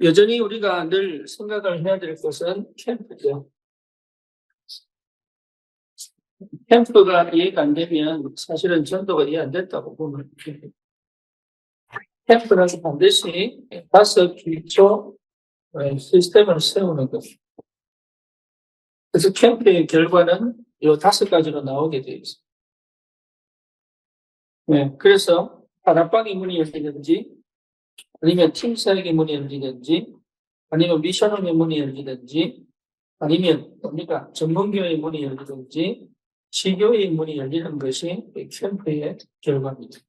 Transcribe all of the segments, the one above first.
여전히 우리가 늘 생각을 해야 될 것은 캠프죠. 캠프가 이해가 안 되면 사실은 전도가 이해 안 됐다고 보면 됩니다. 캠프는 반드시 5기초 시스템을 세우는 것. 그래서 캠프의 결과는 이 5가지로 나오게 되어 있습니다. 네, 그래서 다락방의 문이 열리든지, 아니면 팀사역의 문이 열리든지, 아니면 미션홈의 문이 열리든지, 아니면 뭡니까? 전문교회의 문이 열리든지, 지교의 문이 열리는 것이 캠프의 결과입니다.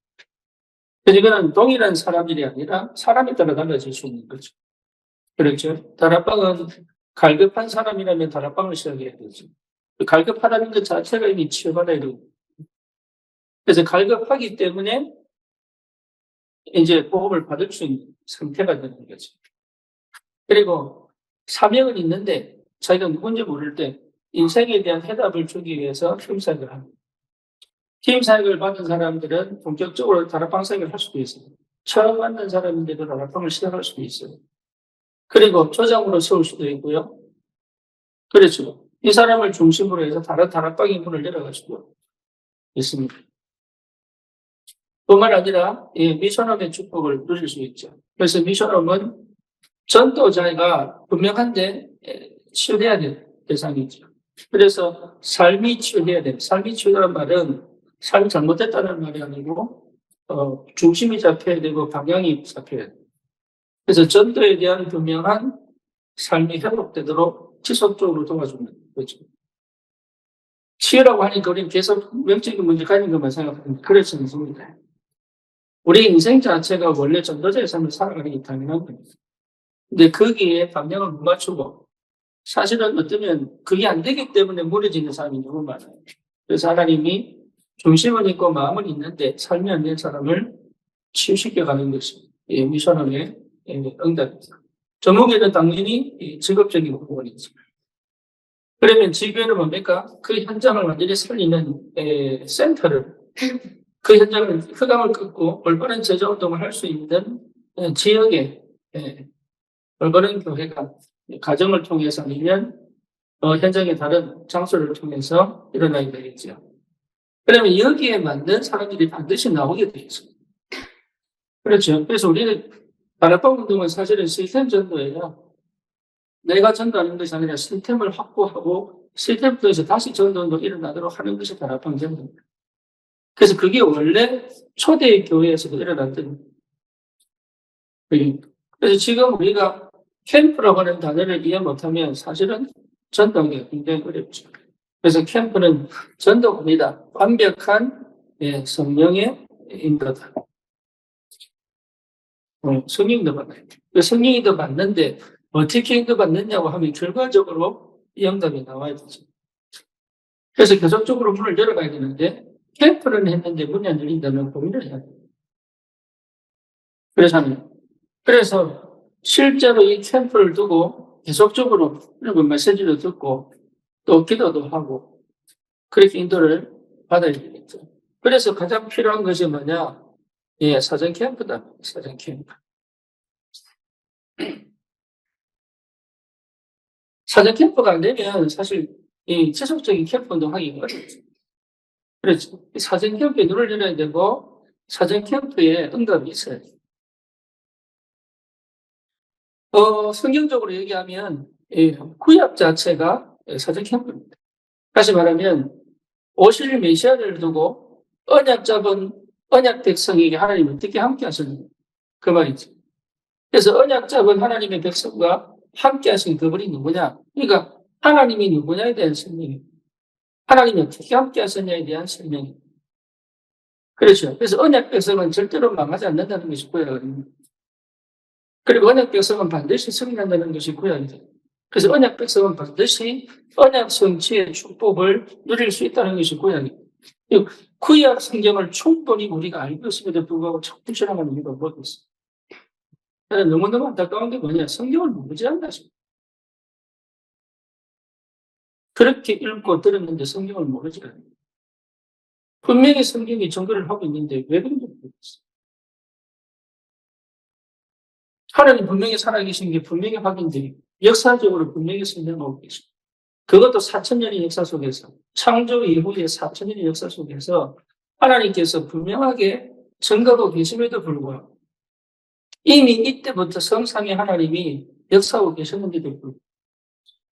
그래서 이거는 동일한 사람들이 아니라 사람에 따라 달라질 수 있는 거죠. 그렇죠? 다락방은 갈급한 사람이라면 다락방을 시작해야 되죠. 갈급하다는 것 자체가 이미 치유받아야 되고. 그래서 갈급하기 때문에 이제 보험을 받을 수 있는 상태가 되는 거죠. 그리고 사명은 있는데 자기가 누군지 모를 때 인생에 대한 해답을 주기 위해서 팀사역을 합니다. 팀사역을 받은 사람들은 본격적으로 다락방 사역을 할 수도 있어요. 처음 만난 사람인데도 다락방을 시작할 수도 있어요. 그리고 조장으로 세울 수도 있고요. 그렇죠. 이 사람을 중심으로 해서 다른 다락방의 문을 열어갈 수도 있습니다. 뿐만 아니라 미션홈의 축복을 누릴 수 있죠. 그래서 미션홈은 전도자가 분명한데 치유돼야 되는 대상이죠. 그래서 삶이 치유돼야 돼요. 삶이 치유되는 말은 삶이 잘못됐다는 말이 아니고 중심이 잡혀야 되고 방향이 잡혀야 돼요. 그래서 전도에 대한 분명한 삶이 회복되도록 지속적으로 도와주는 거죠. 치유라고 하니까 우리는 계속 명적인 문제가 있는 것만 생각하는데 그렇지 않습니다. 우리 인생 자체가 원래 전도자의 삶을 살아가는 게 당연한 겁니다. 근데 거기에 방향을 못 맞추고 사실은 어쩌면 그게 안 되기 때문에 무너지는 사람이 너무 많아요. 그래서 하나님이 중심은 있고 마음은 있는데 삶이 안 된 사람을 치유시켜가는 것이 미션홈의 응답입니다. 전문교회는 당연히 직업적인 부분이죠. 그러면 지교회는 뭡니까? 그 현장을 완전히 살리는 센터를, 그 현장을 흑암을 끊고 올바른 제자운동을 할 수 있는 지역의 올바른 교회가 가정을 통해서 아니면 현장의 다른 장소를 통해서 일어나게 되겠죠. 그러면 여기에 맞는 사람들이 반드시 나오게 되어 있습니다. 그렇죠. 그래서 우리는 다락방 운동은 사실은 시스템 전도예요. 내가 전도하는 것이 아니라 시스템을 확보하고 시스템부터 다시 전도도 일어나도록 하는 것이 다락방 전도입니다. 그래서 그게 원래 초대 교회에서도 일어났던 거예요. 그래서 지금 우리가 캠프라고 하는 단어를 이해 못하면 사실은 전도하기가 굉장히 어렵죠. 그래서 캠프는 전도입니다. 완벽한 성령의 인도다. 성령도 받아요. 성령이도 받는데 어떻게 인도받느냐고 하면 결과적으로 이 응답이 나와야 되죠. 그래서 계속적으로 문을 열어가야 되는데 캠프를 했는데 문이 안 열린다면 고민을 해야 돼요. 그래서 실제로 이 캠프를 두고 계속적으로 여러분 메시지도 듣고 또 기도도 하고 그렇게 인도를 받아야 되겠죠. 그래서 가장 필요한 것이 뭐냐? 사전 캠프다. 사전 캠프. 사전 캠프가 안 되면 사실 이 지속적인 캠프 운동하기가 어렵죠. 그렇죠. 사전 캠프에 눈을 열어야 되고 사전 캠프에 응답이 있어야 돼요. 성경적으로 얘기하면 구약 자체가 사전 캠프입니다. 다시 말하면 오실 메시아를 두고 언약 잡은 언약 백성에게 하나님 어떻게 함께 하셨느냐 그 말이죠. 그래서 언약 잡은 하나님의 백성과 함께 하신 그분이 누구냐? 그러니까 하나님이 누구냐에 대한 설명이에요. 하나님이 어떻게 함께 하셨냐에 대한 설명이에요. 그렇죠. 그래서 언약 백성은 절대로 망하지 않는다는 것이 구약입니다. 그리고 언약 백성은 반드시 승리한다는 것이 구약이죠. 그래서 언약 백성은 반드시 언약 성취의 축복을 누릴 수 있다는 것이 구약입니다. 구약 성경을 충분히 우리가 알고 있음에도 불구하고 자꾸 실험하는 이유가 뭐겠어요? 너무너무 안타까운 게 뭐냐? 성경을 모르지 않나 싶어요. 그렇게 읽고 들었는데 성경을 모르지 않아요. 분명히 성경이 증거를 하고 있는데 왜 그런지 모르겠어요. 하나님 분명히 살아계신 게 분명히 확인되고 역사적으로 분명히 설명하고 계십니다. 그것도 4,000년의 역사 속에서 창조 이후의 4,000년의 역사 속에서 하나님께서 분명하게 증거하고 계심에도 불구하고 이미 이때부터 성삼위 하나님이 역사하고 계셨는데도 불구하고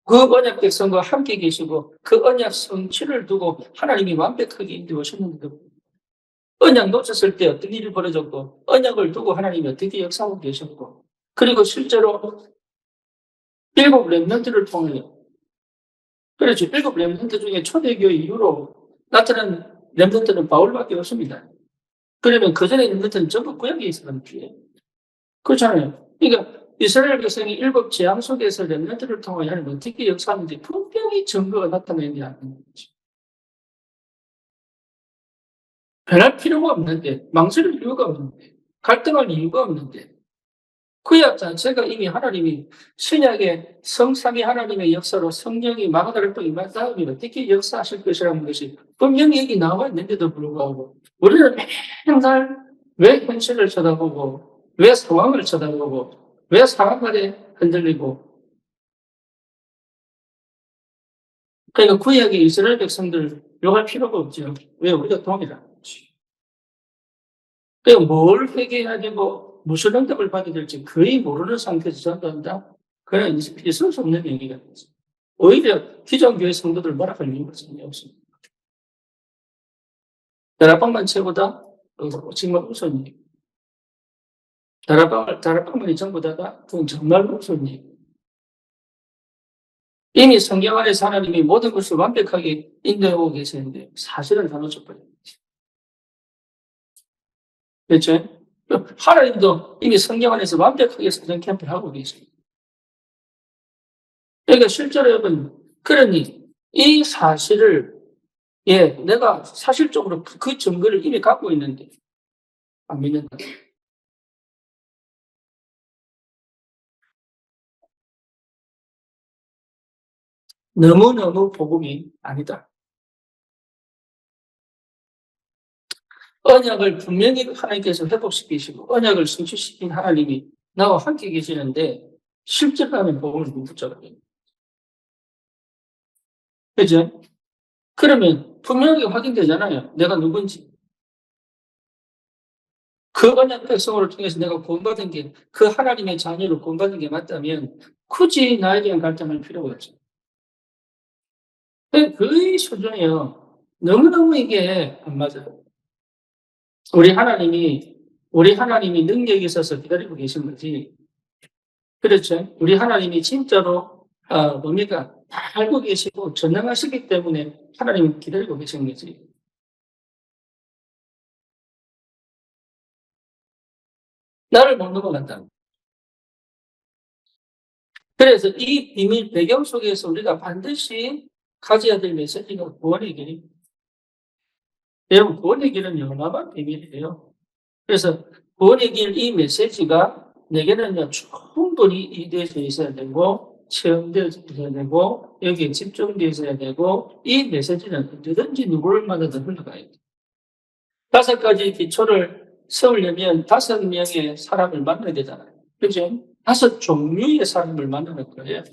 그 언약 백성과 함께 계시고 그 언약 성취를 두고 하나님이 완벽하게 인도하셨는데도 불구하고 언약 놓쳤을 때 어떤 일이 벌어졌고 언약을 두고 하나님이 어떻게 역사하고 계셨고 그리고 실제로 7 렘넌트를 통하여 그렇죠. 7 렘넌트 중에 초대교회 이후로 나타난 렘넌트는 바울밖에 없습니다. 그러면 그전에 렘넌트는 전부 구약에 있었던 주예요. 그렇잖아요. 그러니까 이스라엘 백성이 7 재앙 속에서 렘넌트를 통하여 하나님 어떻게 역사하는지 분명히 증거가 나타내지 않는 거죠. 변할 필요가 없는데, 망설일 이유가 없는데, 갈등할 이유가 없는데, 구약 자체가 이미 하나님이 신약의 성삼위 하나님의 역사로 성령이 마가다를 또 임한 다음에 어떻게 역사하실 것이라는 것이 분명히 여기 나와 있는데도 불구하고 우리는 맨날 왜 현실을 쳐다보고 왜 상황을 쳐다보고 왜 상황에 흔들리고 그러니까 구약의 이스라엘 백성들 욕할 필요가 없죠. 왜 우리가 동일한 거지. 그러니까 뭘 회개해야 되고 무슨 응답을 받아야 될지 거의 모르는 상태에서 전도한다. 그냥 있을 수 없는 얘기가 되죠. 오히려 기존 교회 성도들 뭐라 할 이유가 전혀 없습니다. 다락방만 최고다? 정말 무슨 얘기. 다락방만이 전부 다다? 그건 정말 무슨 얘기. 이미 성경 안에서 하나님이 모든 것을 완벽하게 인도하고 계시는데 사실은 다 놓쳐버려요. 그렇죠? 하나님도 이미 성경 안에서 완벽하게 사전 캠프를 하고 계십니다. 그러니까 실제로 여러분, 그러니 이 사실을 내가 사실적으로 그 증거를 이미 갖고 있는데 안 믿는다. 너무너무 복음이 아니다. 언약을 분명히 하나님께서 회복시키시고 언약을 성취시킨 하나님이 나와 함께 계시는데 실제로 하는 복음을 못 붙잡아요. 그죠? 그러면 분명하게 확인되잖아요. 내가 누군지. 그 언약 백성으로 통해서 내가 구원받은 게 그 하나님의 자녀로 구원받은 게 맞다면 굳이 나에 대한 갈등할 필요가 없죠. 거의 수준이요. 너무너무 이게 안 맞아요. 우리 하나님이 능력이 있어서 기다리고 계신 거지. 그렇죠. 우리 하나님이 진짜로, 뭡니까? 다 알고 계시고 전능하시기 때문에 하나님이 기다리고 계신 거지. 나를 못 넘어간다. 그래서 이 비밀 배경 속에서 우리가 반드시 가져야 될 메시지가 구원의 길입니다. 여러분, 구원의 길은 영원한 비밀이에요. 그래서 구원의 길 이 메시지가 내게는 충분히 이해되어 있어야 되고 체험되어 있어야 되고 여기에 집중되어 있어야 되고 이 메시지는 언제든지 누구를 만나도 흘러가야 돼요. 5가지 기초를 세우려면 5명의 사람을 만나야 되잖아요. 그죠? 5 종류의 사람을 만나는 거예요.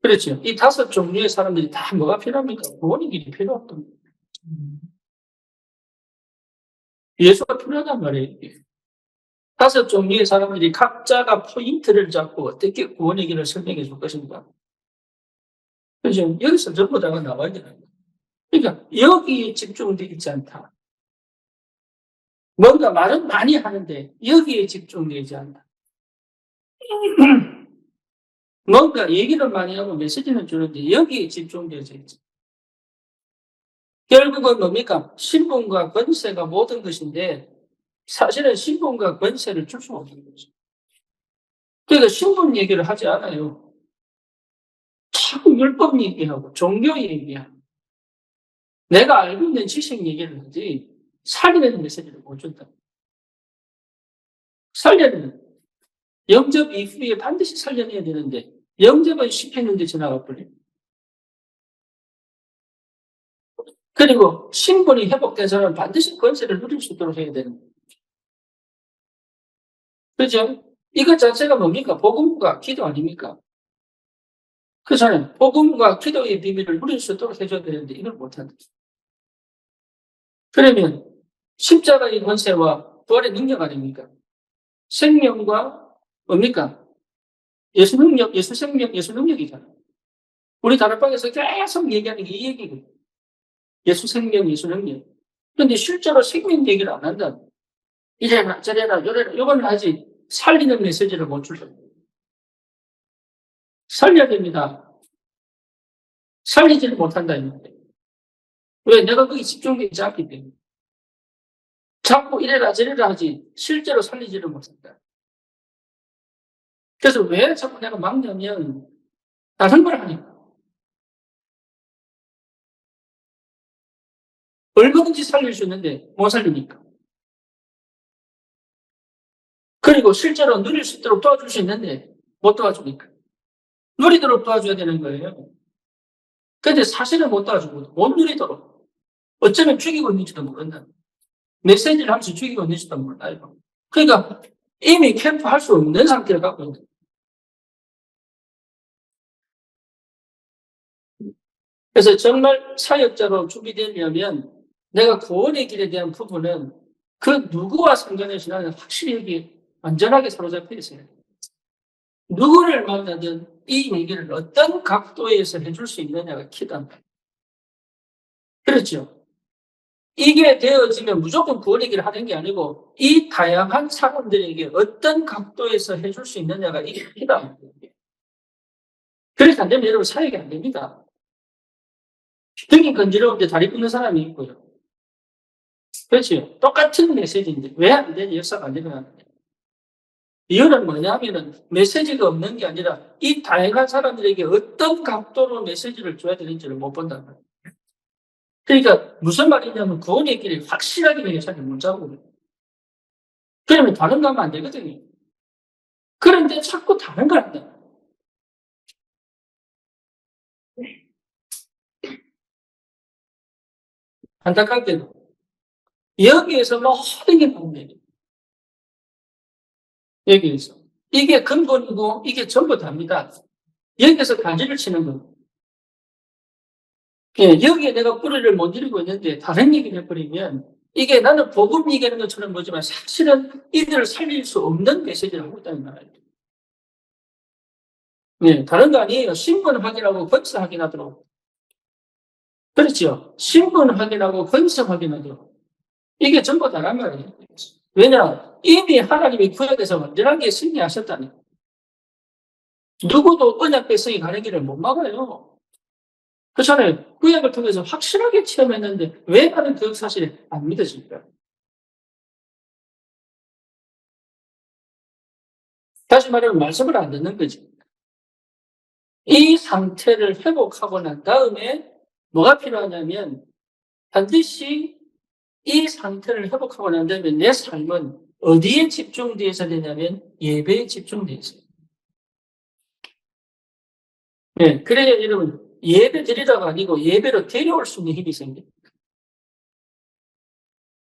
그렇죠. 이 5 종류의 사람들이 다 뭐가 필요합니까? 구원의 길이 필요합니다. 예수가 필요하단 말이에요. 5 종류의 사람들이 각자가 포인트를 잡고 어떻게 구원의 길을 설명해 줄 것인가. 그죠? 여기서 전부 다가 나와야 되는 거예요. 그러니까 여기에 집중되어 있지 않다. 뭔가 말은 많이 하는데 여기에 집중되지 않다. 뭔가 얘기를 많이 하고 메시지는 주는데 여기에 집중되어져 있지. 결국은 뭡니까? 신분과 권세가 모든 것인데 사실은 신분과 권세를 줄 수 없는 거죠. 그러니까 신분 얘기를 하지 않아요. 자꾸 율법 얘기하고 종교 얘기하고 내가 알고 있는 지식 얘기를 하지 살리는 메시지를 못 준다. 살려내는 영접 이후에 반드시 살려내야 되는데 영접은 시켰는데 지나가 버려요. 그리고 신분이 회복된 사람은 반드시 권세를 누릴 수 있도록 해야 되는 거예요. 그죠? 이것 자체가 뭡니까? 복음과 기도 아닙니까? 그렇잖아요. 복음과 기도의 비밀을 누릴 수 있도록 해줘야 되는데 이걸 못한다. 그러면 십자가의 권세와 부활의 능력 아닙니까? 생명과 뭡니까? 예수 능력, 예수 생명, 예수 능력이잖아요. 우리 다락방에서 계속 얘기하는 게 이 얘기거든요. 예수 생명, 예수 능력. 그런데 실제로 생명 얘기를 안 한다. 이래라, 저래라, 요래라, 이건 하지. 살리는 메시지를 못 줄다. 살려야 됩니다. 살리지를 못한다. 왜? 내가 거기 집중되지 않기 때문에. 자꾸 이래라, 저래라 하지. 실제로 살리지를 못한다. 그래서 왜 자꾸 내가 막냐면, 다른 걸 하니까. 얼마든지 살릴 수 있는데, 못 살리니까. 그리고 실제로 누릴 수 있도록 도와줄 수 있는데, 못 도와주니까. 누리도록 도와줘야 되는 거예요. 근데 사실은 못 도와주고, 못 누리도록. 어쩌면 죽이고 있는지도 모른다. 메시지를 하면서 죽이고 있는지도 몰라요. 그러니까 이미 캠프할 수 없는 상태를 갖고 있는 거예요. 그래서 정말 사역자로 준비되려면 내가 구원의 길에 대한 부분은 그 누구와 상관없이 나는 확실히 여기 완전하게 사로잡혀 있어요. 누구를 만나든 이 얘기를 어떤 각도에서 해줄 수 있느냐가 키다. 그렇죠. 이게 되어지면 무조건 구원 얘기를 하는 게 아니고 이 다양한 사람들에게 어떤 각도에서 해줄 수 있느냐가 이게 키다. 그렇게 안 되면 여러분 사역이 안 됩니다. 등이 건드려운데 다리 끊는 사람이 있고요. 그렇죠. 똑같은 메시지인데 왜 안 되지? 역사가 안 일어나는데. 이유는 뭐냐면은 메시지가 없는 게 아니라 이 다양한 사람들에게 어떤 각도로 메시지를 줘야 되는지를 못 본다는 거예요. 그러니까 무슨 말이냐면 구원의 길이 확실하게 메시지를 못 잡고 그러면 다른 거 하면 안 되거든요. 그런데 자꾸 다른 걸 한다. 안타깝게도 여기에서 모든 게 나옵니다. 여기에서. 이게 근본이고 이게 전부 답니다. 여기에서 간지를 치는 거예요. 예, 여기에 내가 뿌리를 못 들이고 있는데 다른 얘기를 해버리면 이게 나는 복음 얘기하는 것처럼 보지만 사실은 이들을 살릴 수 없는 메시지를 하고 있다는 말이에요. 예, 다른 거 아니에요. 신분 확인하고 권세 확인하도록. 그렇죠. 신분 확인하고 권세 확인하도록. 이게 전부 다란 말이에요. 왜냐? 이미 하나님이 구약에서 완전하게 승리하셨다니까. 누구도 언약 백성이 가는 길을 못 막아요. 그렇잖아요. 구약을 통해서 확실하게 체험했는데 왜 나는 그 사실이 안 믿어질까요? 다시 말하면 말씀을 안 듣는 거지. 이 상태를 회복하고 난 다음에 뭐가 필요하냐면 반드시 이 상태를 회복하고 난 다음에 내 삶은 어디에 집중되어 있어야 되냐면 예배에 집중되어 있어요. 네, 그래야 여러분 예배 드리다가 아니고 예배로 데려올 수 있는 힘이 생겨요.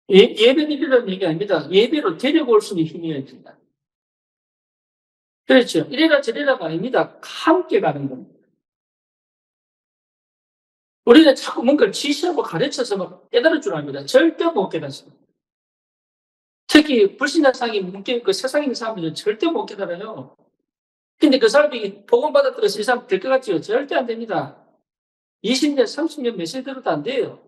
예배 드리라는 얘기 아닙니다. 예배로 데려올 수 있는 힘이 된다. 그렇죠. 이래라 저래라가 아닙니다. 함께 가는 겁니다. 우리는 자꾸 뭔가를 지시하고 가르쳐서 막 깨달을 줄 압니다. 절대 못 깨닫습니다. 특히 불신한 사람이 묶여있고 세상에 있는 사람들은 절대 못 깨달아요. 근데 그 사람이 복음 받았더라도 이 사람 될 것 같지요? 절대 안 됩니다. 20년, 30년 메시지 들어도 안 돼요.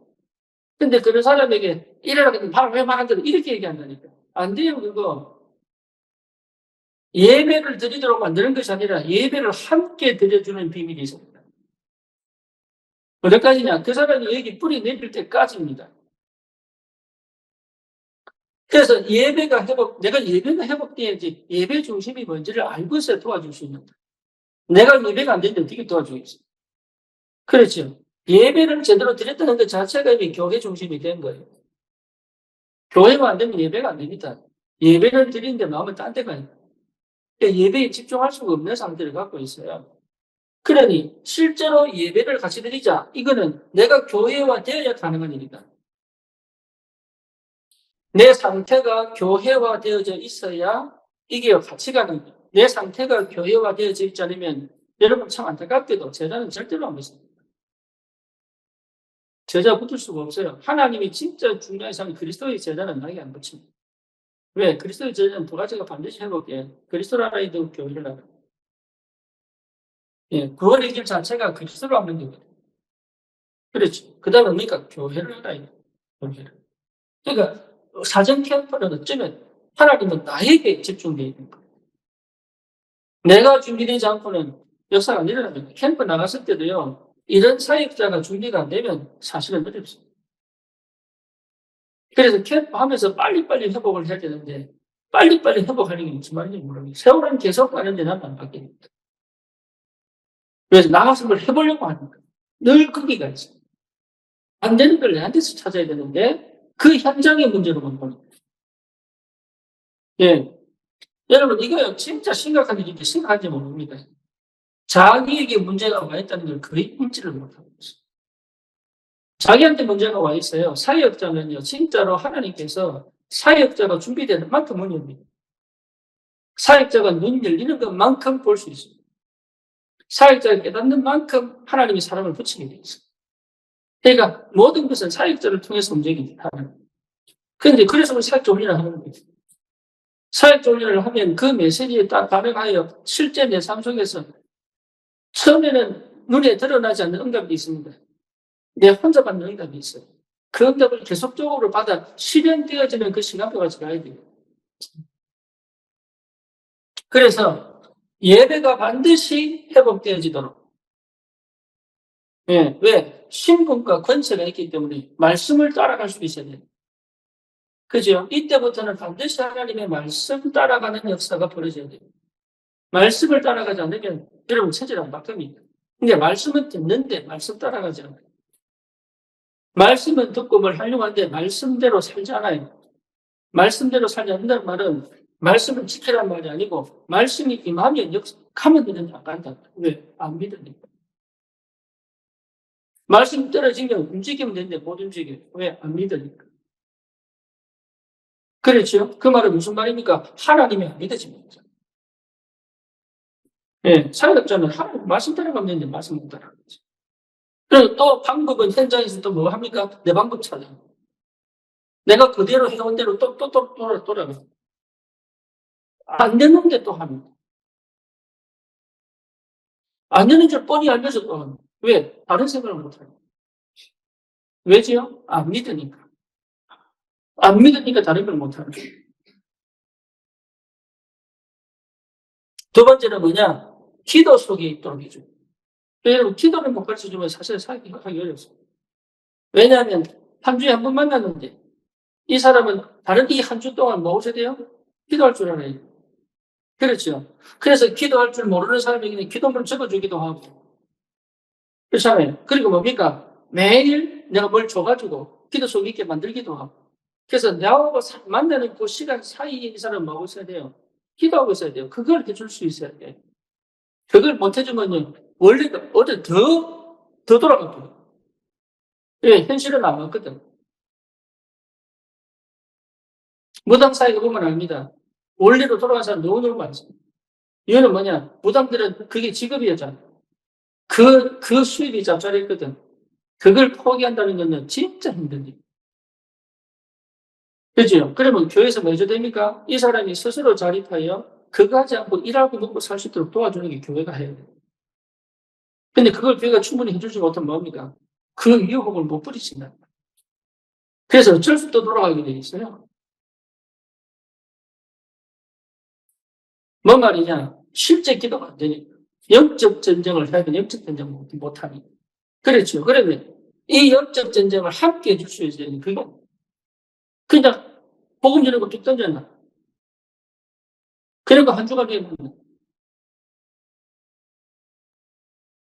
근데 그런 사람에게 이래라 그랬더니 왜 말한 대로 이렇게 얘기한다니까. 안 돼요, 그거. 예배를 드리도록 만드는 것이 아니라 예배를 함께 드려주는 비밀이 있습니다. 어디까지냐? 그 사람이 여기 뿌리 내릴 때까지입니다. 그래서 예배가 내가 예배가 회복돼야지 예배 중심이 뭔지를 알고 있어야 도와줄 수 있는 거예요. 내가 예배가 안 되는데 어떻게 도와주겠어요? 그렇죠. 예배를 제대로 드렸다는 것 자체가 이미 교회 중심이 된 거예요. 교회가 안 되면 예배가 안 됩니다. 예배를 드리는데 마음은 딴 데 가요. 예배에 집중할 수가 없는 상태를 갖고 있어요. 그러니 실제로 예배를 같이 드리자. 이거는 내가 교회화 되어야 가능한 일이다. 내 상태가 교회화 되어져 있어야 이게 가치가 내 상태가 교회화되어져 있지 않으면 여러분 참 안타깝게도 제자는 절대로 안 믿습니다. 제자 붙을 수가 없어요. 하나님이 진짜 중요한 사람 그리스도의 제자는 나에게 안 붙입니다. 왜? 그리스도의 제자는 두 가지가 반드시 회복해. 그리스도를 알아야 되고 교회를 알아야 돼요. 예, 구원의 길 자체가 그리스도로 하는 거거든요. 그렇죠. 그 다음에 뭡니까? 교회를 알아야 돼요. 교회를. 그러니까 사전 캠프는 어쩌면 하나님은 나에게 집중되어 있는 거예요. 내가 준비되지 않고는 역사가 안 일어납니다. 캠프 나갔을 때도요. 이런 사역자가 준비가 안 되면 사실은 어렵습니다. 그래서 캠프 하면서 빨리빨리 회복을 해야 되는데 빨리빨리 회복하는 게 무슨 말인지 모르겠어요. 세월은 계속 가는데 나는 안 바뀝니다. 그래서 나가서 뭘 해보려고 하는 거예요. 늘 거기가 있어요. 안 되는 걸 내한테서 찾아야 되는데 그 현장의 문제로 보는 거예요. 예. 여러분 이거 진짜 심각한 일인지 심각한지 모릅니다. 자기에게 문제가 와 있다는 걸 거의 인지를 못하고 있어요. 자기한테 문제가 와 있어요. 사역자는요, 진짜로 하나님께서 사역자가 준비되는 만큼 문 엽니다. 사역자가 눈 열리는 것만큼 볼 수 있습니다. 사역자가 깨닫는 만큼 하나님이 사람을 붙이게 되어 있어요. 그러니까 모든 것은 사역자를 통해서 움직입니다. 그런데 그래서 우리 사역자 훈련을 하는 거예요. 사역자 훈련을 하면 그 메시지에 반응하여 실제 내 삶 속에서 처음에는 눈에 드러나지 않는 응답이 있습니다. 내 혼자 받는 응답이 있어요. 그 응답을 계속적으로 받아 실현되어지는 그 시간표가 가야 돼요. 그래서 예배가 반드시 회복되어지도록. 예, 왜? 신분과 권세가 있기 때문에 말씀을 따라갈 수 있어야 돼요. 그죠? 이때부터는 반드시 하나님의 말씀 따라가는 역사가 벌어져야 돼요. 말씀을 따라가지 않으면 여러분 체질 안 바뀝니다. 근데 말씀은 듣는데 말씀 따라가지 않아요. 말씀은 듣고 뭘 하려고 하는데 말씀대로 살지 않아요. 말씀대로 살지 않는다는 말은 말씀을 지키라는 말이 아니고 말씀이 임하면 가면 되는지 안 간다. 왜? 안 믿으니까. 말씀이 떨어지면 움직이면 되는데 못 움직여요. 왜? 안 믿으니까. 그렇죠? 그 말은 무슨 말입니까? 하나님이 안 믿어집니다. 예, 사역자는 하나님 말씀 따라가면 되는데 말씀 못 따라가죠. 그리고 또 방법은 현장에서 또 뭐 합니까? 내 방법 찾아. 내가 그대로 해온 대로 또 돌아가. 안 되는데 또 합니다. 안 되는 줄 뻔히 알면서 또 합니다. 왜? 다른 생각을 못 해요. 왜지요? 안 믿으니까. 안 믿으니까 다른 걸 못 하는 거예요. 두 번째는 뭐냐? 기도 속에 있도록 해줘요. 여러분, 기도를 못 가르쳐 주면 사실 사기 하기 어렵습니다. 왜냐하면 한 주에 한 번 만났는데 이 사람은 다른 이 한 주 동안 뭐 하셔야 돼요? 기도할 줄 알아요. 그렇죠. 그래서 기도할 줄 모르는 사람에게는 기도문을 적어주기도 하고. 그렇잖아요. 그리고 뭡니까? 매일 내가 뭘 줘가지고 기도 속에 있게 만들기도 하고. 그래서 나하고 만나는 그 시간 사이에 이 사람은 뭐 하고 있어야 돼요? 기도하고 있어야 돼요. 그걸 해줄 수 있어야 돼요. 그걸 못 해주면요. 원래 어제 더 돌아갔거든. 예, 현실은 안 맞거든. 무당 사이가 보면 압니다. 원래로 돌아간 사람 너무너무 많습니다. 이유는 뭐냐? 무당들은 그게 직업이었잖아. 그 수입이 짭짤했거든. 그걸 포기한다는 건 진짜 힘든 일. 그죠? 그러면 교회에서 뭐 해줘야 됩니까? 이 사람이 스스로 자립하여 그거 하지 않고 일하고 먹고 살 수 있도록 도와주는 게 교회가 해야 돼요. 근데 그걸 교회가 충분히 해주지 못하면 뭡니까? 그 유혹을 못 부리친다. 그래서 어쩔 수 없이 또 돌아가게 돼 있어요. 뭔 말이냐? 실제 기도가 안 되니까. 영적 전쟁을 해야 돼. 영적 전쟁을 못하니. 그렇죠. 그러면 이 영적 전쟁을 함께 해줄 수 있어야 돼. 그거. 그냥 복음 전하고 쭉 던졌나. 그리고 한 주가 되면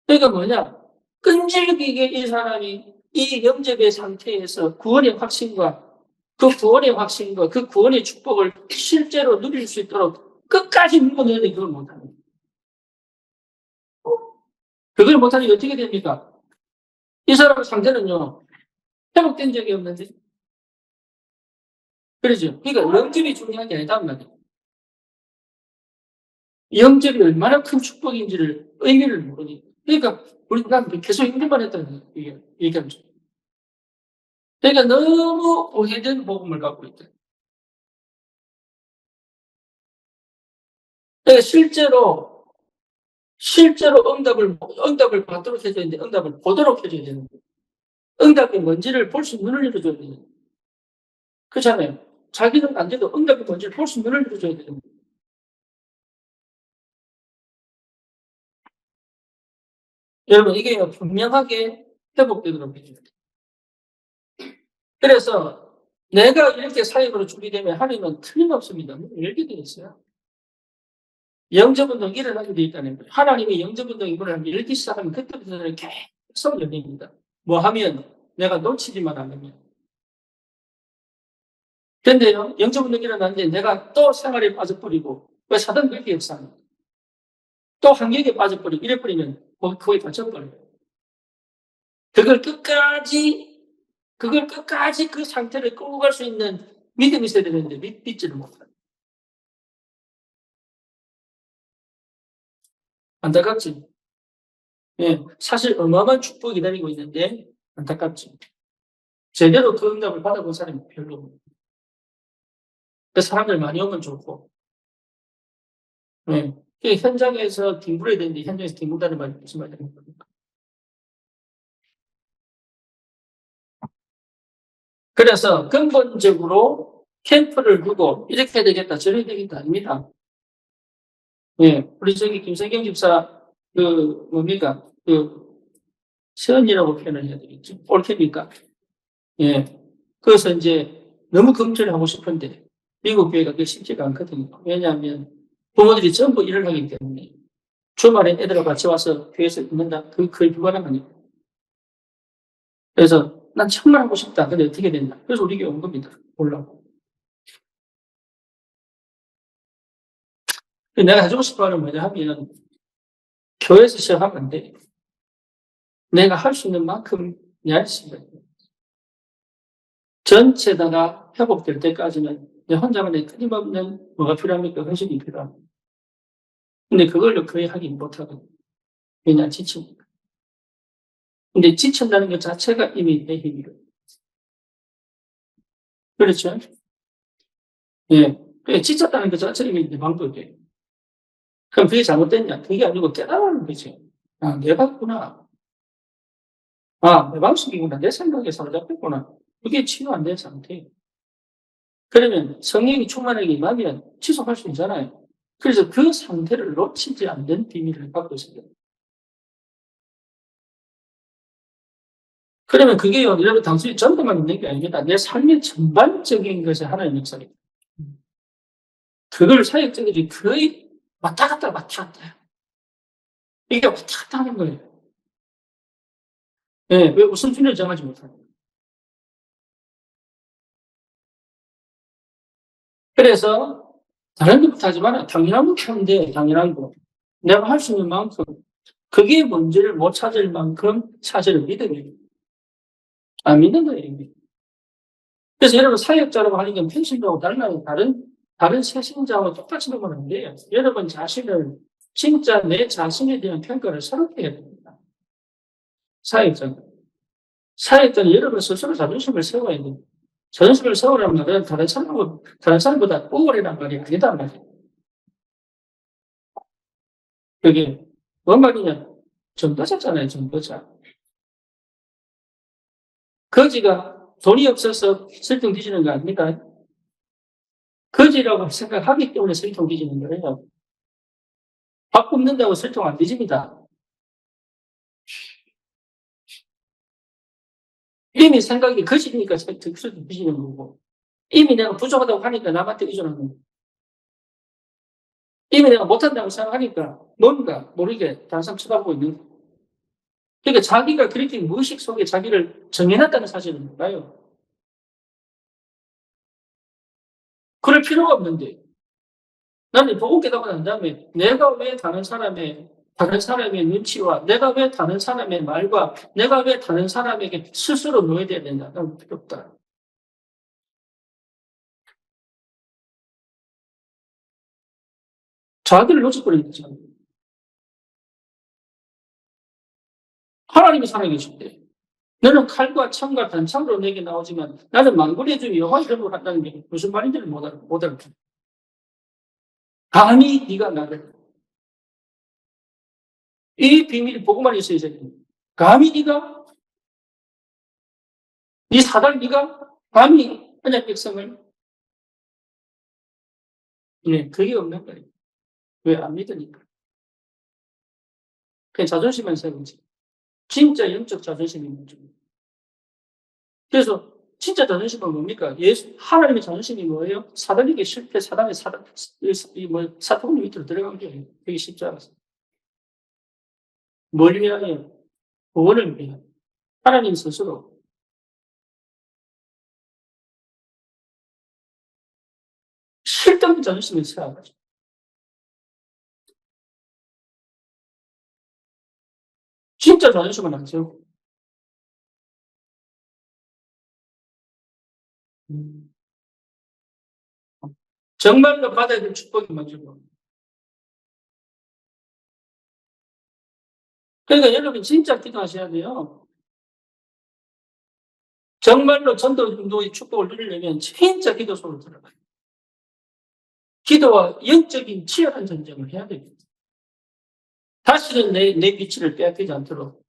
그러니까 뭐냐? 끈질기게 이 사람이 이 영접의 상태에서 구원의 확신과 그 구원의 축복을 실제로 누릴 수 있도록 끝까지 물어내는데 그걸 못합니다. 그걸 못하니 어떻게 됩니까? 이 사람 상태는요, 회복된 적이 없는데. 그러죠. 그러니까 영접이 중요한 게 아니단 말이에요. 영접이 얼마나 큰 축복인지를 의미를 모르니까. 그러니까 난 계속 힘들만 했다는 얘기하면서. 그러니까 너무 오해된 복음을 갖고 있다. 그러니까 실제로 응답을 받도록 해줘야 되는데 응답을 보도록 해줘야 되는 거예요. 응답이 뭔지를 볼 수 있는 눈을 열어줘야 되는 거예요. 그렇잖아요. 자기는 안 돼도 응답이 뭔지를 볼 수 있는 눈을 열어줘야 되는 거예요. 여러분, 이게 분명하게 회복되도록 해줘야 돼요. 그래서 내가 이렇게 사역으로 준비되면 하나님은 틀림없습니다. 열게 되어 있어요. 영접운동이 일어나게 되어 있다는 거예요. 하나님이 영접운동이 일어나면 열기 시작하면 그때부터는 계속 열립니다. 뭐 하면 내가 놓치지만 않으면. 근데요, 영접운동이 일어났는데 내가 또 생활에 빠져버리고, 왜 사단 그렇게 역사합니다. 또 환경에 빠져버리고, 이래버리면 거의 다쳐버려요. 그걸 끝까지 그 상태를 끌고 갈 수 있는 믿음이 있어야 되는데, 믿지를 못해요. 안타깝지? 예, 사실 어마어마한 축복이 기다리고 있는데, 안타깝지? 제대로 그 응답을 받아본 사람이 별로 없어요. 그 사람들 많이 오면 좋고, 예. 현장에서 뒹굴어야 되는데, 현장에서 뒹굴다는 말이 무슨 말입니까? 그래서 근본적으로 캠프를 두고 이렇게 해야 되겠다, 저렇게 해야 되겠다, 아닙니다. 예. 우리 김성경 집사, 뭡니까? 세언이라고 표현을 해야 되겠죠. 옳겠습니까? 예. 그래서 이제 너무 검토를 하고 싶은데, 미국 교회가 그게 쉽지가 않거든요. 왜냐하면 부모들이 전부 일을 하기 때문에 주말에 애들하고 같이 와서 교회에서 있는다? 거의 불가능하니까. 그래서 난 정말 하고 싶다. 근데 어떻게 된다? 그래서 우리 교회 온 겁니다. 보려고. 내가 해주고 싶어 하는 뭐냐 하면, 교회에서 시작하면 안 돼. 내가 할 수 있는 만큼 내 할수 있는 전체다가 회복될 때까지는 내 혼자만의 끊임없는 뭐가 필요합니까? 헌신이 필요합니다. 근데 그걸로 거의 하긴 못하거든요. 왜냐, 지치니까. 근데 지친다는 것 자체가 이미 내 힘이거든요. 그렇죠? 예. 지쳤다는 것 자체가 이미 내 방법이에요. 그럼 그게 잘못됐냐? 그게 아니고 깨달아는 거죠. 아, 내가 그구나. 아, 내 방식이구나. 내 생각에 사로잡혔구나. 그게 치유 안 된 상태예요. 그러면 성령이 충만하게 임하면 지속할 수 있잖아요. 그래서 그 상태를 놓치지 않는 비밀을 갖고 있어요. 그러면 그게요, 여러분, 단순히 전도만 있는 게 아닙니다. 내 삶의 전반적인 것이 하나의 역사입니다. 그걸 사역자들이 거의 왔다 갔다 왔다 갔다 해요. 이게 왔다 갔다 하는 거예요. 네, 왜 우선순위를 정하지 못하는 거예요. 그래서 다른 것부터 하지 마라. 당연한 거 하면 돼. 당연한 거. 내가 할 수 있는 만큼 그게 뭔지를 못 찾을 만큼 사실을 믿음이에요. 안 믿는 거예요. 그래서 여러분 사역자라고 하는 게 평신도하고 달라요. 다른 세신자하고 똑같이 보면 안 돼요. 여러분 자신을 진짜 내 자신에 대한 평가를 새롭게 해야 됩니다. 사역자는. 사역자는 여러분 스스로 자존심을 세워야 돼요. 자존심을 세우라는 말은 다른 사람보다 우월이란 말이 아니단 말이에요. 그게 뭔 말이냐? 전도자잖아요, 전도자. 거지가 돈이 없어서 설정 뒤지는 거 아닙니까? 거지라고 생각하기 때문에 설정 뒤지는 거예요. 밥 굶는다고 설정 안 뒤집니다. 이미 생각이 거지니까 설정 뒤지는 거고, 이미 내가 부족하다고 하니까 남한테 의존하는 거고, 이미 내가 못한다고 생각하니까 뭔가 모르게 다른 사람 쳐다보고 있는 거고. 그러니까 자기가 그렇게 무의식 속에 자기를 정해놨다는 사실은 뭘까요? 그럴 필요가 없는데. 나는 보고 깨닫고 난 다음에 내가 왜 다른 사람의 눈치와 내가 왜 다른 사람의 말과 내가 왜 다른 사람에게 스스로 노예돼야 된다. 난 필요 없다. 자기를 놓쳐버린 거잖아요. 하나님이 살아계실 때 너는 칼과 창과 단창으로 내게 나오지만 나는 만군의 주 여호와의 이름으로 한다는 게 무슨 말인지를 못 알아. 감히 네가 나를 이 비밀 보고만 있어야 돼. 감히 네가 네 사단 네가 감히 언약 백성을 네, 그게 없는 거예요. 왜 안 믿으니까. 그냥 자존심만 세우지. 진짜 영적 자존심이 먼저. 그래서 진짜 자존심은 뭡니까? 하나님의 자존심이 뭐예요? 사단에게 실패, 사탄의 밑으로 들어간 거예요. 그게 십자가에서. 뭘 위하여? 구원을 위하여. 하나님 스스로. 실덕 자존심을 세워가지고. 진짜 자존심은 안 세우고. 정말로 받아야 될 축복이 먼저. 그러니까 여러분 진짜 기도하셔야 돼요. 정말로 전도의 축복을 누리려면 진짜 기도 속으로 들어가요. 기도와 영적인 치열한 전쟁을 해야 됩니다. 다시는 내 위치를 빼앗기지 않도록.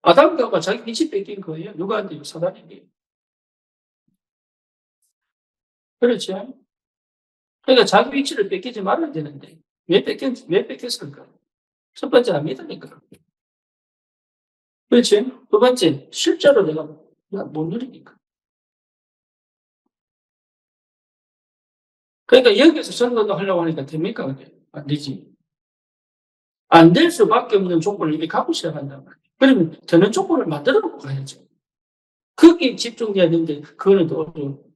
아담과 자기 위치 뺏긴 거예요. 누구한테요? 사단에게. 그렇죠? 그러니까 자기 위치를 뺏기지 말아야 되는데 왜 뺏겼을까? 첫 번째 안 믿으니까. 그렇지? 두 번째 실제로 내가 못 누리니까. 그러니까 여기서 전도도 하려고 하니까 됩니까? 근데? 안 되지. 안 될 수밖에 없는 조건을 이미 갖고 시작한단 말이에요. 그러면 되는 조건을 만들어 놓고 가야죠. 거기에 집중돼야 되는데 그거는 또 어려워.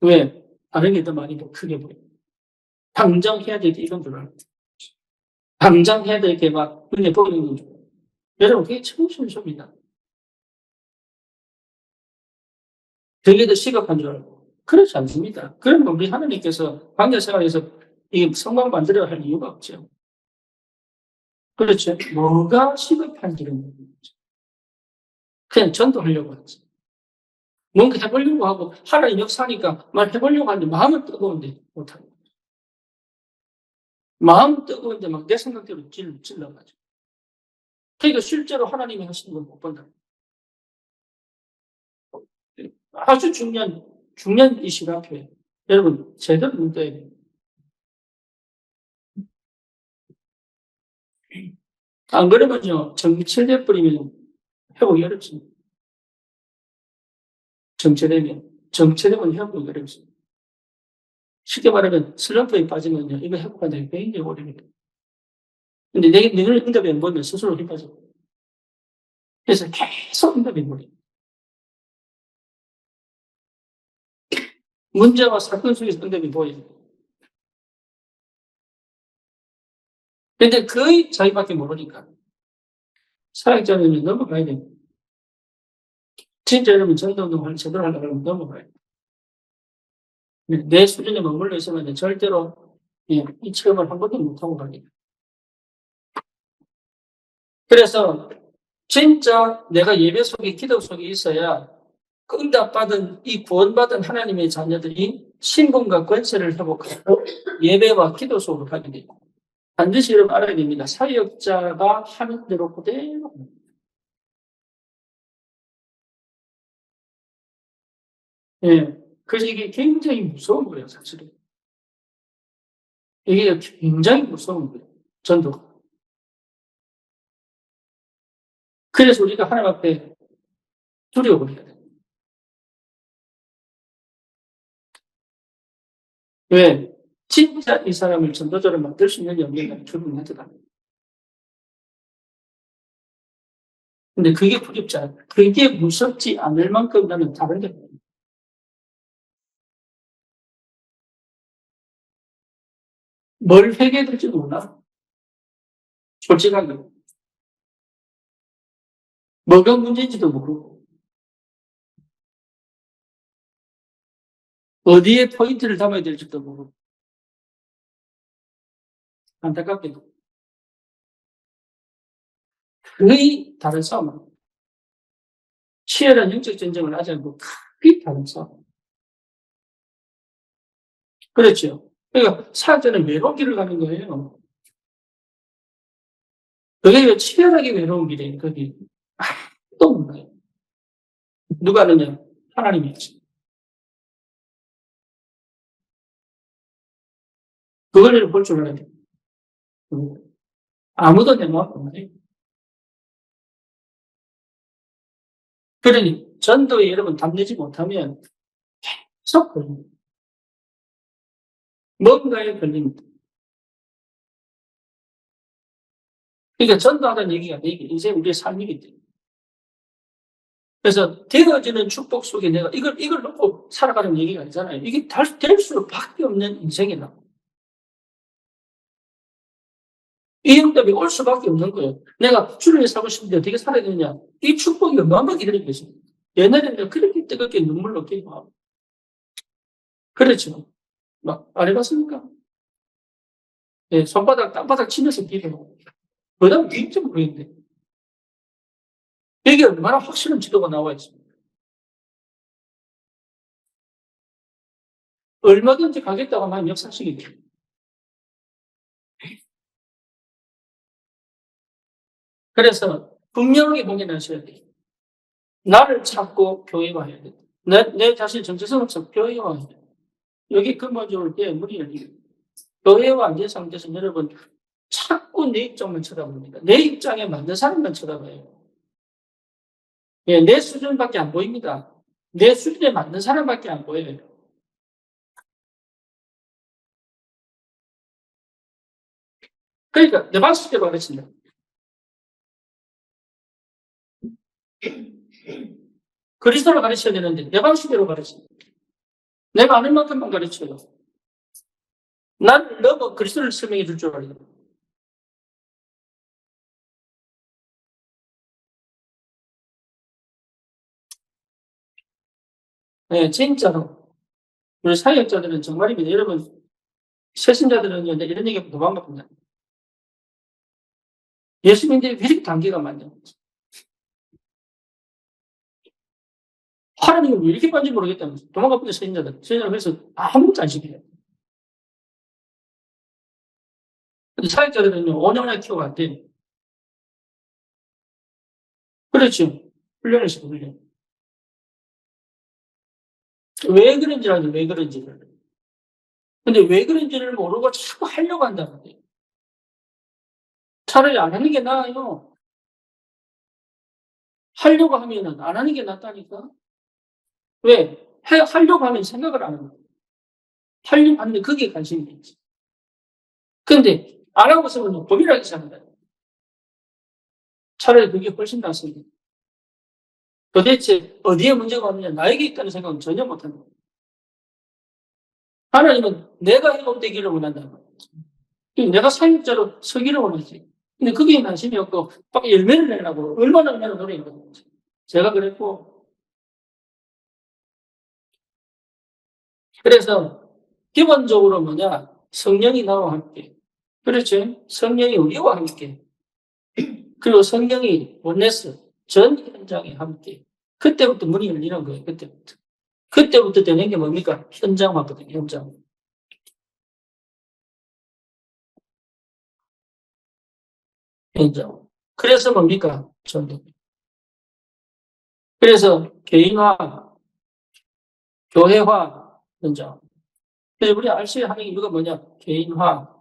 왜? 다른 게 더 많이 더 크게 보여. 당장 해야 될 게 이건 줄 알고. 당장 해야 될 게 막 눈에 보이는 줄 알고. 여러분 그게 청순sob니다. 되게 더 시급한 줄 알고. 그렇지 않습니다. 그러면 우리 하나님께서 광야 생활에서 이 성막 만들어야 할 이유가 없죠. 그렇죠. 뭐가 시급한지를 모르겠죠. 그냥 전도하려고 하지. 뭔가 해보려고 하고 하나님 역사니까 말 해보려고 하는데 마음은 뜨거운데 못하고 마음 뜨거운데 막 내 생각대로 찔러가지고 그러니까 실제로 하나님이 하시는 걸 못 본다. 아주 중요한 이 시간 앞에 여러분 제대로 눈 떠야 돼요. 안 그러면요 정체돼 버리면 회복이 어렵습니다. 정체되면 회복이 어렵습니다. 쉽게 말하면 슬럼프에 빠지면요 이거 회복하는데 굉장히 오래 걸려요. 근데 내 눈을 응답이 안 보면 스스로 힘 빠져. 그래서 계속 응답이 안 보여요. 문제와 사건 속에서 응답이 보여요. 근데 거의 자기밖에 모르니까 사역자는 넘어가야 돼요. 진짜 여러분 전도운동을 제대로 하려고 하면 넘어가야 돼요. 내 수준에 머물러 있으면 절대로 이 체험을 한 번도 못하고 갑니다. 그래서 진짜 내가 예배 속에 기도 속에 있어야 그 응답받은 이 구원받은 하나님의 자녀들이 신분과 권세를 회복하고 예배와 기도 속으로 가게 됩니다. 반드시 여러분 알아야 됩니다. 사역자가 하는 대로 그대로. 예. 그래서 이게 굉장히 무서운 거예요, 사실은. 이게 굉장히 무서운 거예요, 전도가. 그래서 우리가 하나님 앞에 두려워해야 돼요. 왜? 진짜 이 사람을 전도자로 만들 수 있는 영역이 충분하더라. 근데 그게 두렵지 않아. 그게 무섭지 않을 만큼 나는 다른 게 없어요. 뭘 회개해야 될지도 몰라. 솔직하게. 뭐가 문제인지도 모르고. 어디에 포인트를 담아야 될지도 모르고. 안타깝게도. 거의 다른 싸움입니다. 치열한 영적 전쟁을 하지 않고 크게 다른 싸움. 그렇죠. 그러니까 사역자는 외로운 길을 가는 거예요. 그게 왜 치열하게 외로운 길이에요, 거기. 아무도 없는 거예요. 누가 하느냐? 하나님이지. 그걸 볼 줄 알아야 돼요. 아무도 내 마음 없네. 그러니, 전도에 여러분 답내지 못하면 계속 걸립니다. 뭔가에 걸립니다. 그러니까 전도하다는 얘기가 이게 인생 우리의 삶이기 때문에. 그래서 되어지는 축복 속에 내가 이걸 놓고 살아가는 얘기가 아니잖아요. 이게 될 수밖에 없는 인생이다. 이 응답이 올 수밖에 없는 거예요. 내가 주를 위해 살고 싶은데 어떻게 살아야 되느냐. 이 축복이 얼마나 기다리고 있습니다. 옛날에는 그렇게 뜨겁게 눈물 넣기도 하고. 그렇죠. 막, 안 해봤습니까? 예, 손바닥, 땅바닥 치면서 기도하고. 그 다음 진짜 모르겠는데. 이게 얼마나 확실한 지도가 나와 있습니다. 얼마든지 가겠다고 하면 역사식이죠. 그래서 분명하게 공연하셔야 돼요. 나를 찾고 교회 와야 돼. 내 자신 정체성을 찾고 교회 와야 돼. 여기 근본적으로 때 문이 열리고. 교회와 앉은 상태에서 여러분 자꾸 내 입장만 쳐다봅니다. 내 입장에 맞는 사람만 쳐다봐요. 예, 내 수준밖에 안 보입니다. 내 수준에 맞는 사람밖에 안 보여요. 그러니까 내 방식대로 가르친다. 그리스도로 가르쳐야 되는데 내 방식대로 가르친다. 내가 아는 만큼만 가르쳐요. 나를 너무 그리스도를 설명해 줄 줄 알아요. 네, 진짜로. 우리 사역자들은 정말입니다. 여러분, 세신자들은 이런 얘기하면 도망갑니다. 예수님들이 왜 이렇게 단계가 많냐. 하나님은 왜 이렇게 빠진지 모르겠다면서. 도망가버린 세신자들. 세신자들 그래서 아무것도 안 시켜요. 근데 사역자들은요, 5년에 키워가 안 돼요. 그렇죠. 훈련을 시켜, 훈련. 왜 그런지 알죠, 왜 그런지를. 근데 왜 그런지를 모르고 자꾸 하려고 한다는 거예요. 차라리 안 하는 게 나아요. 하려고 하면은 안 하는 게 낫다니까. 왜? 하려고 하면 생각을 안 합니다. 하려고 하는데 그게 관심이 있지. 근데 안 하고서는 고민하기 시작한다. 차라리 그게 훨씬 낫습니다. 도대체 어디에 문제가 없느냐? 나에게 있다는 생각은 전혀 못한다. 하나님은 내가 회복되기를 원한다. 내가 사역자로 서기를 원하지. 근데 그게 관심이 없고 막 열매를 내려고 얼마나 노력했거든요. 제가 그랬고 그래서 기본적으로 뭐냐? 성령이 나와 함께. 그렇죠? 성령이 우리와 함께. 그리고 성령이 원내스 전 현장에 함께. 그때부터 문이 열리는 거예요. 그때부터. 그때부터 되는 게 뭡니까? 현장화거든요. 현장. 현장. 그래서 뭡니까? 전도. 그래서 개인화, 교회화, 현장. 그래서 우리 RC에 하는 이유가 뭐냐? 개인화.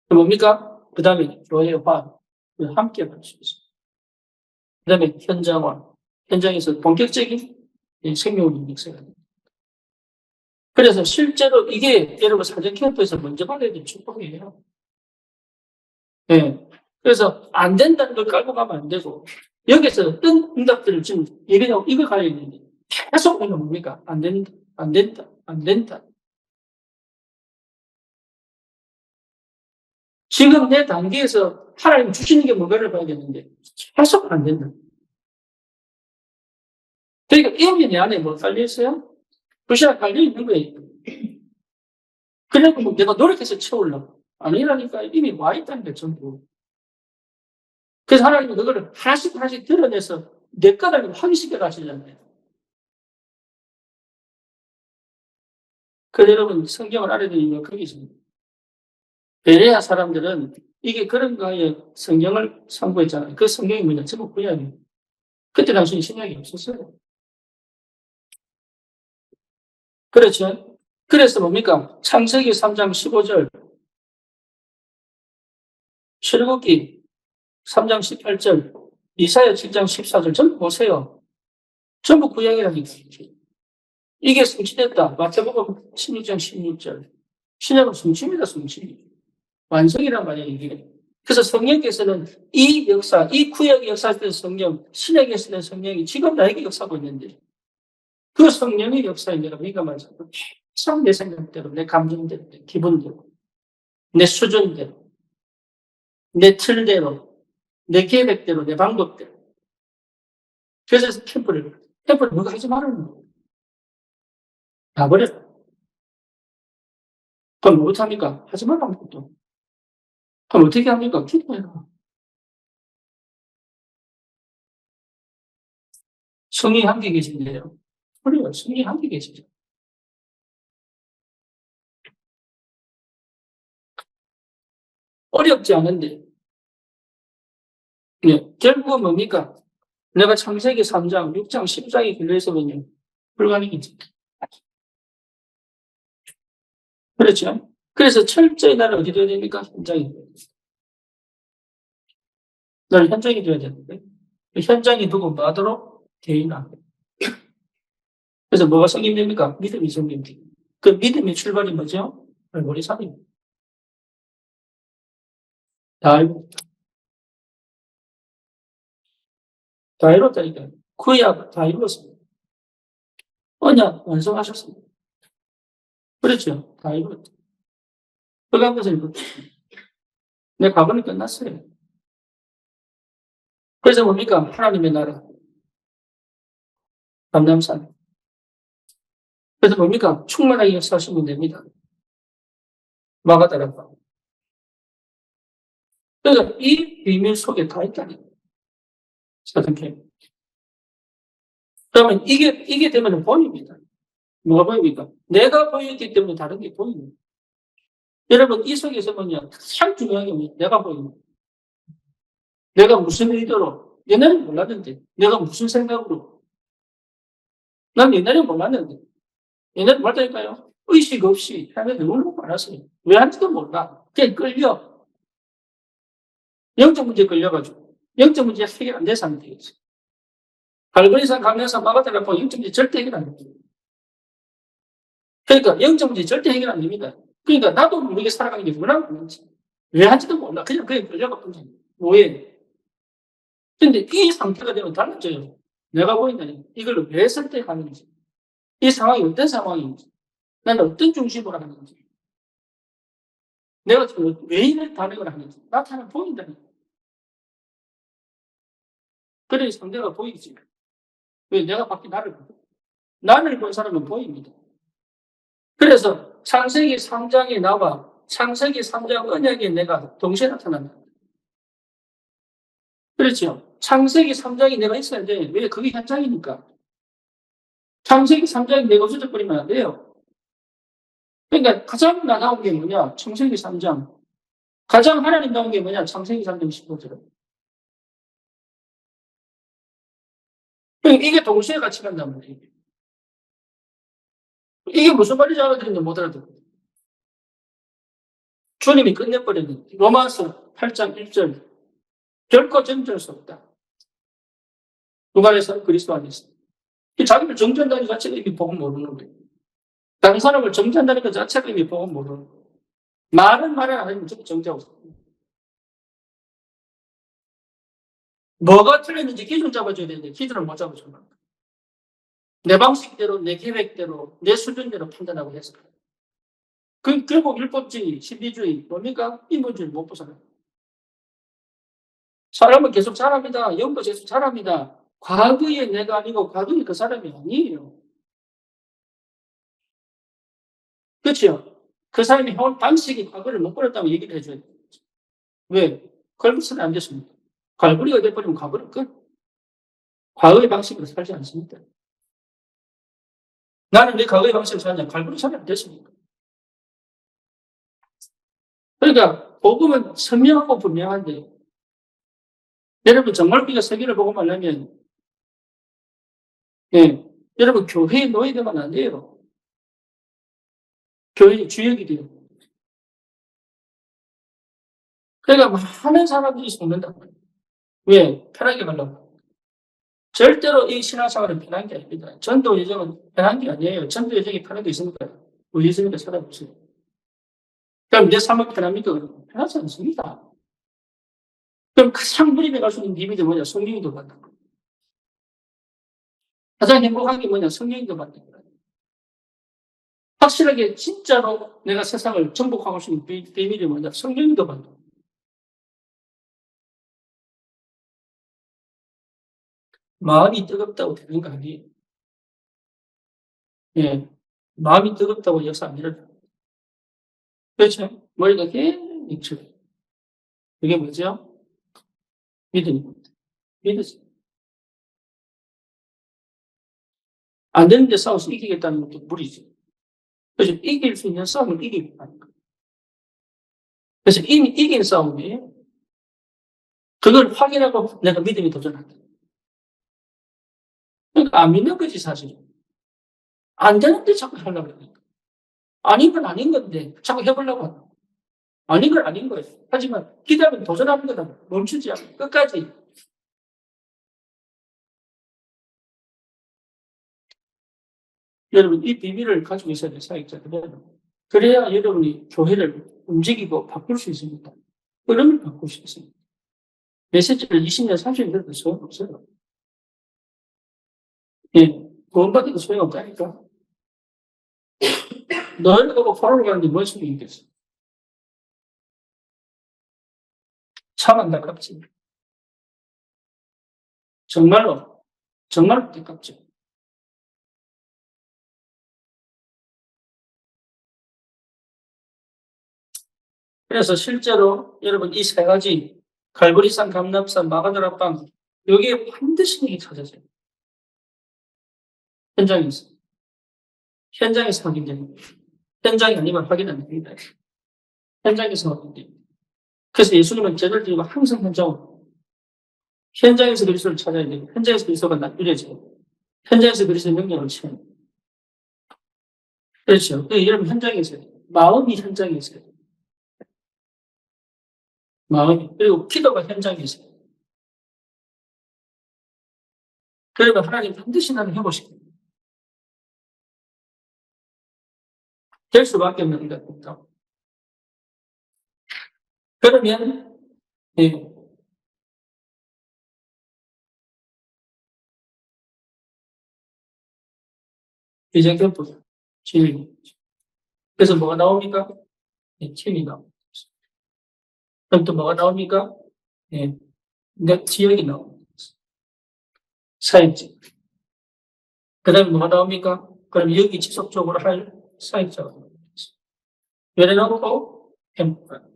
뭡니까? 그 다음에 교회화. 함께 할 수 있어요. 그 다음에 현장화. 현장에서 본격적인 생명을 익혀야 됩니다. 그래서 실제로 이게 여러분 사전 캠프에서 먼저 받아야 될 축복이에요. 네. 그래서 안 된다는 걸 깔고 가면 안 되고 여기서 어떤 응답들을 지금 얘기하고 이걸 가야 되는데 계속 오면 뭡니까? 안 된다, 안 된다, 안 된다. 지금 내 단계에서 하나님 주시는 게 뭔가를 봐야겠는데 계속 안 된다. 그러니까 이미 내 안에 뭐 깔려 있어요? 불씨가 깔려 있는 거예요. 그래서 뭐 내가 노력해서 채우려고. 아니라니까. 이미 와 있다니까, 전부. 그래서 하나님은 그거를 하나씩 하나씩 드러내서 내 까닭을 확인시켜 가시잖아요. 그래서 여러분, 성경을 알아야 되는 이유가 거기 있습니다. 베레아 사람들은 이게 그런가에 성경을 참고했잖아요. 그 성경이 뭐냐? 전부 구약이에요. 그때 당시에 신약이 없었어요. 그렇죠? 그래서 뭡니까? 창세기 3장 15절, 출애굽기 3장 18절, 이사야 7장 14절 전부 보세요. 전부 구약이라니까. 이게 성취됐다. 마태복음 16장 16절. 신약은 성취입니다. 성취. 완성이란 말이에요. 이게. 그래서 성령께서는 이 역사, 이 구약의 역사했던 성령, 신약에 쓰는 성령이 지금 나에게 역사하고 있는데 그 성령의 역사에 내가 민감한 사람, 항상 내 생각대로, 내 감정대로, 내 기분대로, 내 수준대로, 내 틀대로, 내 계획대로, 내 방법대로. 그래서 캠프를 누가 하지 말라는 거예요. 놔버려. 그럼 못합니까? 하지 말라는 것도. 그럼 어떻게 합니까? 기도해라. 성이 함께 계신데요. 그래요. 성이 함께 계시죠. 어렵지 않은데. 네. 결국은 뭡니까? 내가 창세기 3장, 6장, 10장이 걸려있으면요. 불가능이지. 그렇죠? 그래서 철저히 나는 어디 되어야 됩니까? 현장이. 나는 현장이 되어야 되는데. 현장이 누구 뭐하도록? 개인화. 그래서 뭐가 생깁니까? 믿음이 생깁니다. 그 믿음의 출발이 뭐죠? 얼굴이 살입니다. 다 알고, 다 이뤘다니까요. 구약 다 이루었습니다. 언약 완성하셨습니다. 그렇죠? 다 이루었죠. 그 가운데서 이뤘죠. 내 과거는 끝났어요. 그래서 뭡니까? 하나님의 나라. 감남산. 그래서 뭡니까? 충만하게 역사하시면 됩니다. 마가다락방. 그러니까 이 비밀 속에 다 있다니. 사등케. 그러면 이게 되면 보입니다. 뭐가 보입니까? 내가 보였기 때문에 다른 게 보입니다. 여러분, 이 속에서 뭐냐? 참 중요한 게 뭐냐? 내가 보입니다. 내가 무슨 의도로, 옛날엔 몰랐는데, 내가 무슨 생각으로. 난 옛날엔 몰랐는데, 옛날에 몰랐다니까요. 의식 없이 하면 너무 많았어요. 왜 한지도 몰라. 그냥 끌려. 영적 문제에 끌려가지고. 영적 문제 해결 안 된 상태였어요. 갈보리산 강령산 마가다락방 영적 문제 절대 해결 안 됩니다. 그러니까 영적 문제 절대 해결 안 됩니다. 그러니까 나도 모르게 살아가는 게 얼마나 많은지. 왜 한지도 몰라. 그냥 끌려가 뿐이에요. 뭐해. 근데 이 상태가 되면 달라져요. 내가 보인다니. 이걸 왜 선택하는지. 이 상황이 어떤 상황인지. 나는 어떤 중심으로 하는지. 내가 지금 왜 이런 반응을 하는지. 나타나 보인다니. 그래 상대가 보이지. 왜 내가 밖에 나를 본 사람은 보입니다. 그래서 창세기 3장에 나와 창세기 3장 언약에 내가 동시에 나타난다. 그렇죠. 창세기 3장이 내가 있어야 돼. 왜? 그게 현장이니까. 창세기 3장이 내가 없어져버리면 안 돼요. 그러니까 가장 나온 게 뭐냐? 창세기 3장. 가장 하나님 나온 게 뭐냐? 창세기 3장 15절. 그러니까 이게 동시에 같이 간단 말이에요. 이게 무슨 말인지 알아들었는데 못 알아듣고. 주님이 끝내버렸는데. 로마서 8장 1절. 결코 정죄할 수 없다. 누가 해서 그리스도 안에서. 자기를 정죄한다는 것 자체가 이미 복음 모르는 거예요. 다른 사람을 정죄한다는 것 자체가 이미 복음 모르는 거예요. 말은 말을 안 하면 무조건 정죄하고 있어요. 뭐가 틀렸는지 기준 잡아줘야 되는데 기준을 못 잡아줘요. 내 방식대로, 내 계획대로, 내 수준대로 판단하고 해서. 결국 율법주의, 신비주의, 뭡니까? 인본주의 못 벗어나요. 사람은 계속 자랍니다. 영도 계속 자랍니다. 과거의 내가 아니고 과거의 그 사람이 아니에요. 그렇죠? 그 사람이 해온 방식이 과거를 못 버렸다고 얘기를 해줘야 돼요. 왜? 걸부스는 안 됐습니다. 갈고리가 돼버리면 과거를 끝. 과거의 방식으로 살지 않습니다. 나는 왜 과거의 방식으로 사냐? 갈고리 살이 안 됐습니까? 그러니까 복음은 선명하고 분명한데 여러분 정말 우리가 세계를 보고 말하면 예, 여러분 교회에 놓이되면 안 돼요. 교회의 주역이 돼요. 그러니까 많은 사람들이 속는다. 왜? 편하게 가려고. 절대로 이 신앙생활은 편한 게 아닙니다. 전도 여정은 편한 게 아니에요. 전도 여정이 편한 게 있습니까? 우리 예수님께 찾아보세요. 그럼 내 삶은 편합니까? 편하지 않습니다. 그럼 가장 누리며 갈 수 있는 비밀이 뭐냐? 성령이도 받는 거. 가장 행복한 게 뭐냐? 성령이도 받는 거예요. 확실하게 진짜로 내가 세상을 정복하고 싶은 비밀이 뭐냐? 성령이도 받는 거. 마음이 뜨겁다고 되는 거 아니에요. 예. 마음이 뜨겁다고 역사 안 일어나. 그렇죠? 머리가 계속 익혀. 그게 뭐죠? 믿음입니다. 믿으세요. 안 되는데 싸워서 이기겠다는 것도 무리죠. 그래서 이길 수 있는 싸움을 이기고 하는 거예요. 그래서 이미 이긴 싸움이에요. 그걸 확인하고 내가 믿음이 도전한다. 그러니까 안 믿는 거지, 사실은. 안 되는데 자꾸 하려고 그러니까. 아닌 건 아닌 건데 자꾸 해보려고 하는 거예요. 아닌 건 아닌 거예요. 하지만 기다리면 도전하는 거다. 멈추지 않고 끝까지. 여러분, 이 비밀을 가지고 있어야 돼요, 사역자들은. 그래야 여러분이 교회를 움직이고 바꿀 수 있습니다. 흐름을 바꿀 수 있습니다. 메시지를 20년, 30년 들어도 소용없어요. 예, 구원받아도 소용없다니까. 너희를 보고 포로로 가는데 뭘 소용이 있겠어. 참 안타깝지. 정말로, 정말 안타깝죠. 그래서 실제로 여러분 이 세 가지, 갈보리산, 감람산, 마가다락방, 여기에 반드시 내게 찾아져요. 현장에서. 현장에서 확인됩니다. 현장이 아니면 확인 안 됩니다. 현장에서 확인됩니다. 그래서 예수님은 제자를 들고 항상 현장에서 그리스도를 찾아야 되고, 현장에서 그리스도가 누려져요. 현장에서 그리스도의 능력을 체험. 그렇죠. 여러분 현장에서 마음이 현장에서 마음이 그리고 기도가 현장에서 그러면 하나님 반드시 나는 해보시고 될 수밖에 없는 것 같다. 그러면 예, 비정경부 진리. 그래서 뭐가 나옵니까? 예, 힘이 나옵니다. 그럼 또 뭐가 나옵니까? 예, 내 지역이 나옵니다. 사역지. 그 다음에 뭐가 나옵니까? 그럼 여기 지속적으로 할 사역자가 나옵니다. 열어놓고 행복한.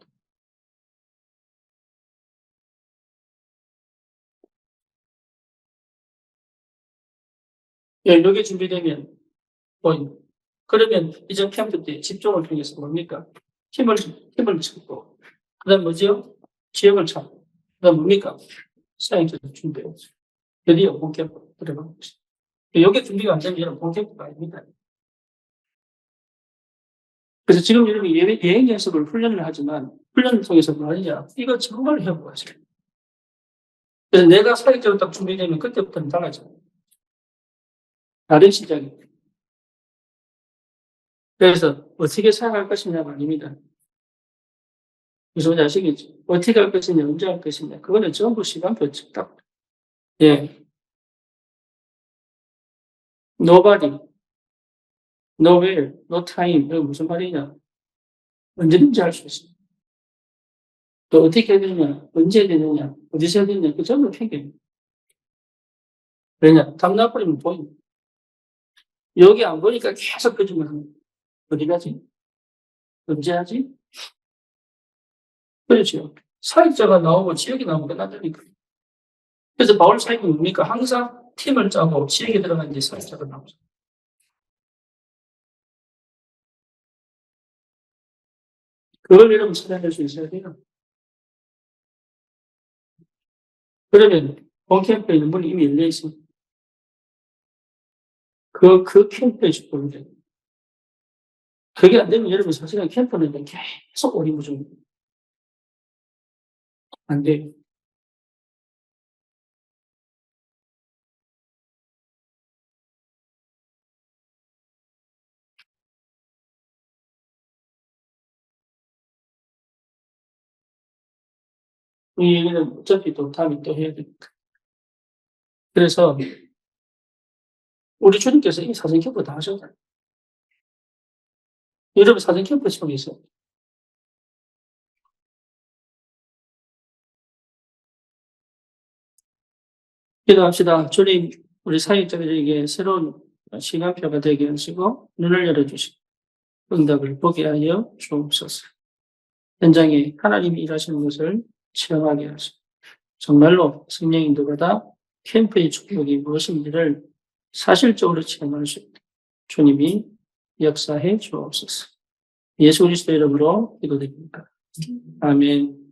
예, 여기 준비되면 보입니다. 그러면 이전 캠프 때 집중을 통해서 뭡니까? 힘을, 힘을 찾고, 그 다음 뭐죠? 지역을 찾고, 그 다음 뭡니까? 사역자를 준비해서. 드디어 본캠프 들어가고 있습니다. 여기 준비가 안 되면 본캠프가 아닙니다. 그래서 지금 여러분이 예행 연습을 훈련을 하지만, 훈련을 통해서 뭐 하느냐? 이거 정말 해보고 하세요. 그래서 내가 사역자로 딱 준비되면 그때부터는 달라져요. 다른 시작입니다. 그래서 어떻게 사역할 것이냐가 아닙니다. 무슨 말인지 아시겠죠? 어떻게 할 것이냐, 언제 할 것이냐. 그거는 전부 시간표 딱. 예. Nobody, nowhere, no time. 이거 무슨 말이냐. 언제든지 할 수 있습니다. 또 어떻게 해야 되느냐, 언제 해야 되느냐, 어디서 해야 되느냐. 그 전부 핑계입니다. 왜냐, 답 나버리면 보입니다. 여기 안 보니까 계속 거짓말 합니다. 어디 가지? 언제 하지? 그렇죠. 사역자가 나오고 지역이 나오면 끝난다니까. 그래서 바울 사역이 뭡니까? 항상 팀을 짜고 지역에 들어간 이제 사역자가 나오죠. 그걸 여러분 찾아낼 수 있어야 돼요. 그러면 본 캠프에 있는 문이 이미 열려 있습니다. 그 캠프에 축복이 돼요. 그게 안 되면 여러분 사실은 캠프는 계속 오리무중 안 돼요. 이 얘기는 어차피 또 다음에 또 해야 되니까. 그래서 우리 주님께서 이 사전 캠프 다 하셨잖아요. 여러분 사전 캠프 처음 있어요. 기도합시다. 주님, 우리 사역자들에게 새로운 시간표가 되게 하시고 눈을 열어주시고 응답을 보게 하여 주옵소서. 현장에 하나님이 일하시는 것을 체험하게 하시고 정말로 성령 인도받아 캠프의 축복이 무엇인지를 사실적으로 체험할 수 있도록 주님이 역사해 주옵소서. 예수 그리스도 이름으로 기도드립니다. 아멘.